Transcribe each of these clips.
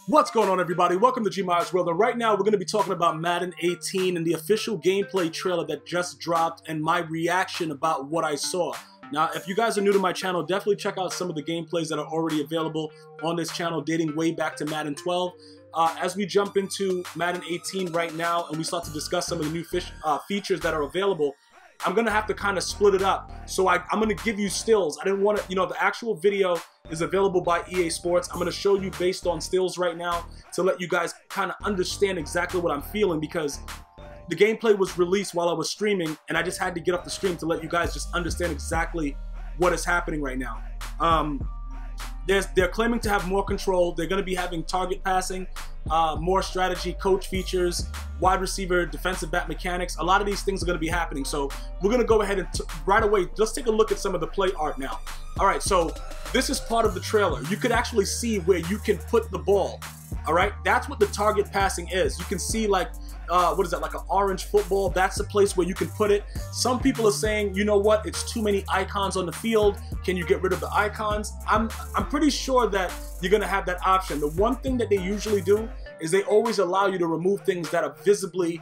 What's going on, everybody? Welcome to GmiasWorld, and right now we're going to be talking about Madden 18 and the official gameplay trailer that just dropped and my reaction about what I saw. Now, if you guys are new to my channel, definitely check out some of the gameplays that are already available on this channel dating way back to Madden 12. As we jump into Madden 18 right now and we start to discuss some of the new features that are available, I'm going to have to kind of split it up. So I'm going to give you stills. I didn't want to, the actual video is available by EA Sports. I'm going to show you based on stills right now to let you guys kind of understand exactly what I'm feeling, because the gameplay was released while I was streaming and I just had to get off the stream to let you guys just understand exactly what is happening right now. They're claiming to have more control. They're going to be having target passing, more strategy, coach features, wide receiver, defensive back mechanics. A lot of these things are going to be happening. So we're going to go ahead and right away, let's take a look at some of the play art now. All right, so this is part of the trailer. You could actually see where you can put the ball. All right, that's what the target passing is. You can see like, what is that, like an orange football? That's the place where you can put it. Some people are saying, you know what, it's too many icons on the field. Can you get rid of the icons? I'm pretty sure that you're gonna have that option. The one thing that they usually do is they always allow you to remove things that are visibly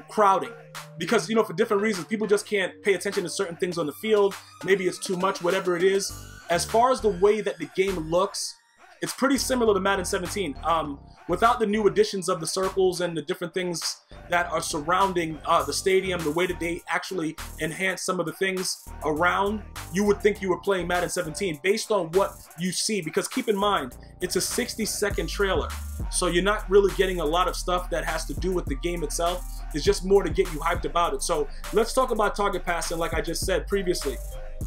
crowding. Because, for different reasons, people just can't pay attention to certain things on the field. Maybe it's too much, whatever it is. As far as the way that the game looks, it's pretty similar to Madden 17. Without the new additions of the circles and the different things that are surrounding the stadium, the way that they actually enhance some of the things around, you would think you were playing Madden 17 based on what you see. Because keep in mind, it's a 60-second trailer. So you're not really getting a lot of stuff that has to do with the game itself. It's just more to get you hyped about it. So let's talk about target passing like I just said previously.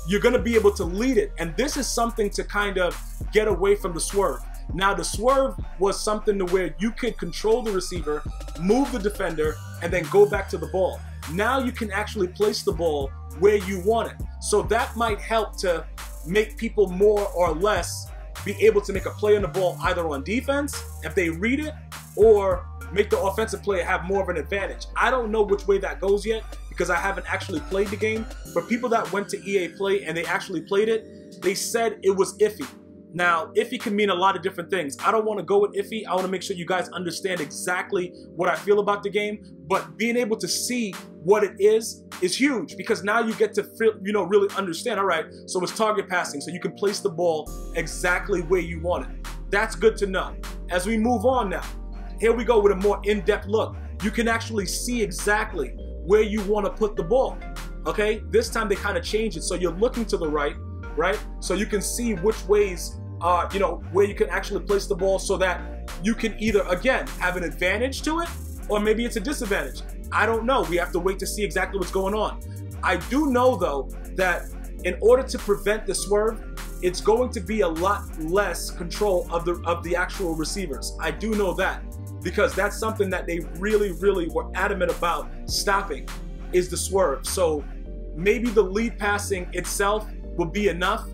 You're going to be able to lead it. And this is something to kind of get away from the swerve. Now, the swerve was something to where you could control the receiver, move the defender, and then go back to the ball. Now you can actually place the ball where you want it. So that might help to make people more or less be able to make a play on the ball either on defense, if they read it, or make the offensive player have more of an advantage. I don't know which way that goes yet because I haven't actually played the game. But people that went to EA Play and they actually played it, they said it was iffy. Now, iffy can mean a lot of different things. I don't want to go with iffy. I want to make sure you guys understand exactly what I feel about the game. But being able to see what it is huge, because now you get to feel, really understand. All right, so it's target passing, so you can place the ball exactly where you want it. That's good to know. As we move on now, here we go with a more in-depth look. You can actually see exactly where you want to put the ball. Okay, this time they kind of change it, so you're looking to the right, so you can see which ways, where you can actually place the ball, so that you can either, again, have an advantage to it, or maybe it's a disadvantage. I don't know. We have to wait to see exactly what's going on. I do know, though, that in order to prevent the swerve, it's going to be a lot less control of the actual receivers. I do know that, because that's something that they really, really were adamant about stopping, is the swerve. So maybe the lead passing itself will be enough,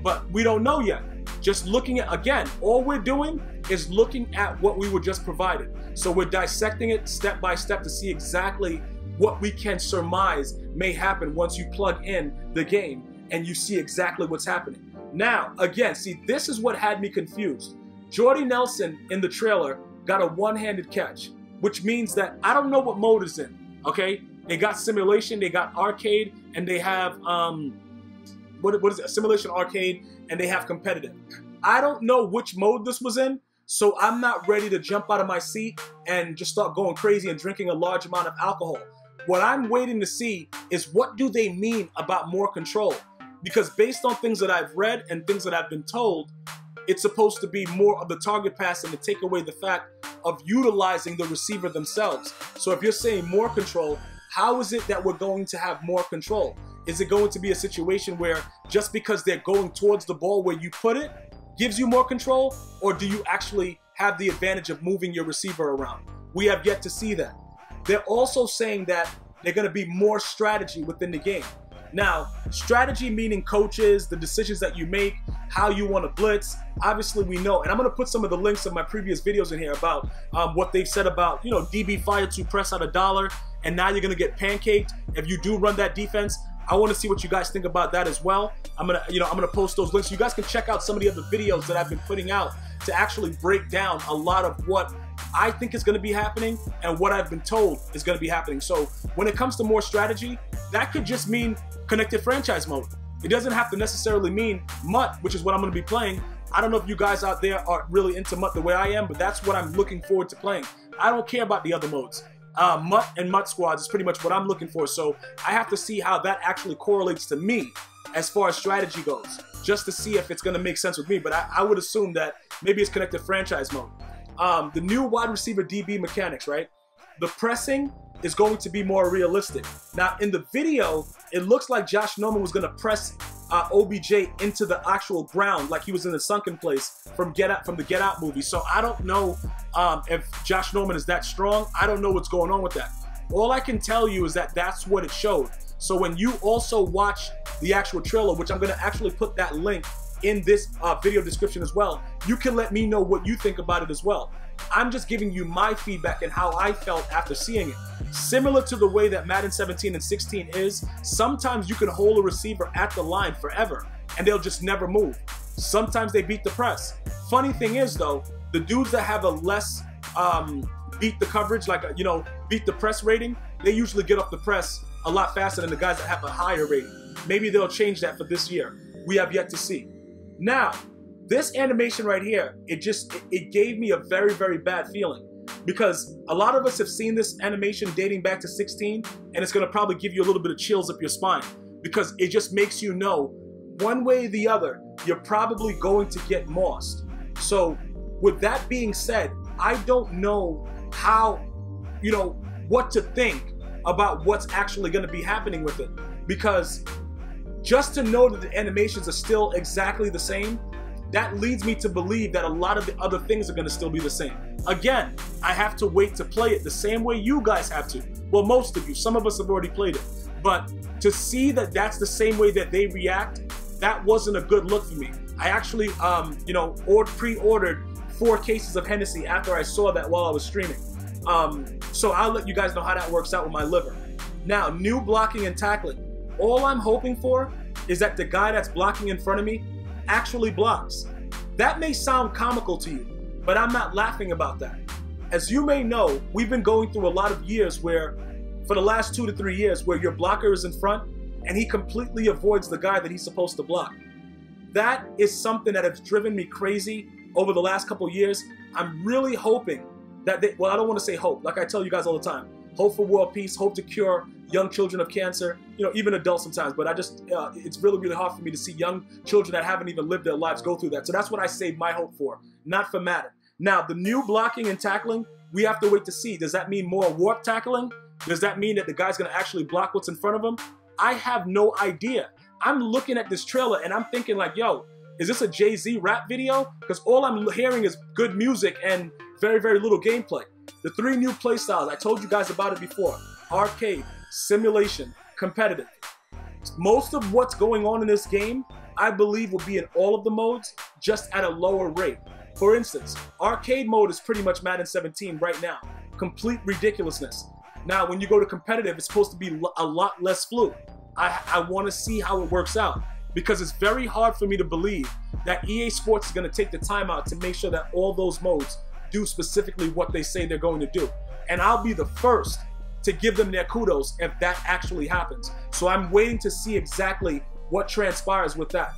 but we don't know yet. Just looking at, again, all we're doing is looking at what we were just provided. So we're dissecting it step by step to see exactly what we can surmise may happen once you plug in the game and you see exactly what's happening. Now, again, see, this is what had me confused. Jordy Nelson in the trailer got a one-handed catch, which means that I don't know what mode is in, okay? They got simulation, they got arcade, and they have, what is it? Simulation, arcade, and they have competitive. I don't know which mode this was in, so I'm not ready to jump out of my seat and just start going crazy and drinking a large amount of alcohol. What I'm waiting to see is what do they mean about more control? Because based on things that I've read and things that I've been told, it's supposed to be more of the target passing to take away the fact of utilizing the receiver themselves. So if you're saying more control, how is it that we're going to have more control? Is it going to be a situation where just because they're going towards the ball where you put it gives you more control? Or do you actually have the advantage of moving your receiver around? We have yet to see that. They're also saying that they're going to be more strategy within the game. Now, strategy meaning coaches, the decisions that you make, how you want to blitz. Obviously, we know, and I'm going to put some of the links of my previous videos in here about what they've said about, DB fire to press out $1, and now you're going to get pancaked if you do run that defense. I want to see what you guys think about that as well. I'm gonna post those links. You guys can check out some of the other videos that I've been putting out to actually break down a lot of what I think is going to be happening and what I've been told is going to be happening. So when it comes to more strategy, that could just mean connected franchise mode. It doesn't have to necessarily mean MUT, which is what I'm going to be playing. I don't know if you guys out there are really into MUT the way I am, but that's what I'm looking forward to playing. I don't care about the other modes. MUT and MUT squads is pretty much what I'm looking for. So I have to see how that actually correlates to me as far as strategy goes, just to see if it's going to make sense with me. But I would assume that maybe it's connected franchise mode. The new wide receiver DB mechanics, right? The pressing is going to be more realistic. Now, in the video, it looks like Josh Norman was going to press OBJ into the actual ground like he was in the sunken place from the Get Out movie. So I don't know if Josh Norman is that strong. I don't know what's going on with that. All I can tell you is that that's what it showed. So when you also watch the actual trailer, which I'm going to actually put that link in this video description as well, you can let me know what you think about it as well. I'm just giving you my feedback and how I felt after seeing it. Similar to the way that Madden 17 and 16 is, sometimes you can hold a receiver at the line forever and they'll just never move. Sometimes they beat the press. Funny thing is though, the dudes that have a less beat the coverage, like beat the press rating, they usually get off the press a lot faster than the guys that have a higher rating. Maybe they'll change that for this year. We have yet to see. Now, this animation right here, it gave me a very, very bad feeling, because a lot of us have seen this animation dating back to 16, and it's going to probably give you a little bit of chills up your spine, because it just makes you know one way or the other you're probably going to get mossed. So with that being said, I don't know how, what to think about what's actually going to be happening with it, because just to know that the animations are still exactly the same, that leads me to believe that a lot of the other things are going to still be the same. Again, I have to wait to play it the same way you guys have to. Well, most of you, some of us have already played it. But to see that that's the same way that they react, that wasn't a good look for me. I actually, pre-ordered 4 cases of Hennessy after I saw that while I was streaming. So I'll let you guys know how that works out with my liver. Now, new blocking and tackling. All I'm hoping for is that the guy that's blocking in front of me actually blocks. That may sound comical to you, but I'm not laughing about that. As you may know, we've been going through a lot of years where, for the last 2 to 3 years, where your blocker is in front and he completely avoids the guy that he's supposed to block. That is something that has driven me crazy over the last couple years. I'm really hoping that I don't want to say hope, like I tell you guys all the time. Hope for world peace, hope to cure young children of cancer, even adults sometimes, but it's really, really hard for me to see young children that haven't even lived their lives go through that. So that's what I save my hope for, not for Madden. Now, the new blocking and tackling, we have to wait to see. Does that mean more warp tackling? Does that mean that the guy's gonna actually block what's in front of him? I have no idea. I'm looking at this trailer and I'm thinking like, yo, is this a Jay-Z rap video? Because all I'm hearing is good music and very, very little gameplay. The 3 new play styles, I told you guys about it before. Arcade, simulation, competitive. Most of what's going on in this game, I believe, will be in all of the modes, just at a lower rate. For instance, arcade mode is pretty much Madden 17 right now. Complete ridiculousness. Now, when you go to competitive, it's supposed to be a lot less fluid. I want to see how it works out, because it's very hard for me to believe that EA Sports is going to take the time out to make sure that all those modes do specifically what they say they're going to do. And I'll be the first to give them their kudos if that actually happens. So I'm waiting to see exactly what transpires with that.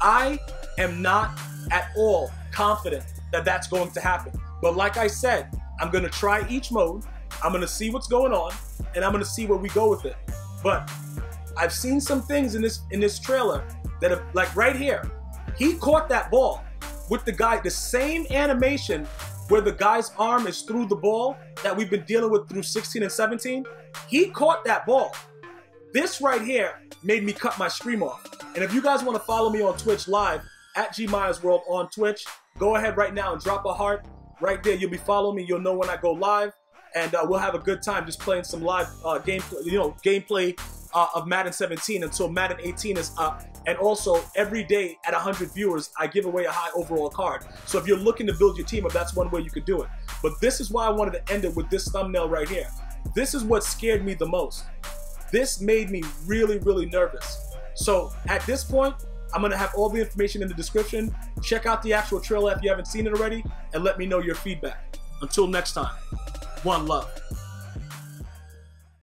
I am not at all confident that that's going to happen. But like I said, I'm going to try each mode. I'm going to see what's going on, and I'm going to see where we go with it. But I've seen some things in this trailer that have, like right here, he caught that ball with the guy, the same animation where the guy's arm is through the ball that we've been dealing with through 16 and 17. He caught that ball. This right here made me cut my stream off. And if you guys want to follow me on Twitch live, at GmiasWorld on Twitch, go ahead right now and drop a heart. Right there, you'll be following me. You'll know when I go live. And we'll have a good time just playing some live gameplay of Madden 17 until Madden 18 is up. And also, every day at 100 viewers, I give away a high overall card. So if you're looking to build your team up, that's one way you could do it. But this is why I wanted to end it with this thumbnail right here. This is what scared me the most. This made me really, really nervous. So at this point, I'm gonna have all the information in the description. Check out the actual trailer if you haven't seen it already, and let me know your feedback. Until next time, one love.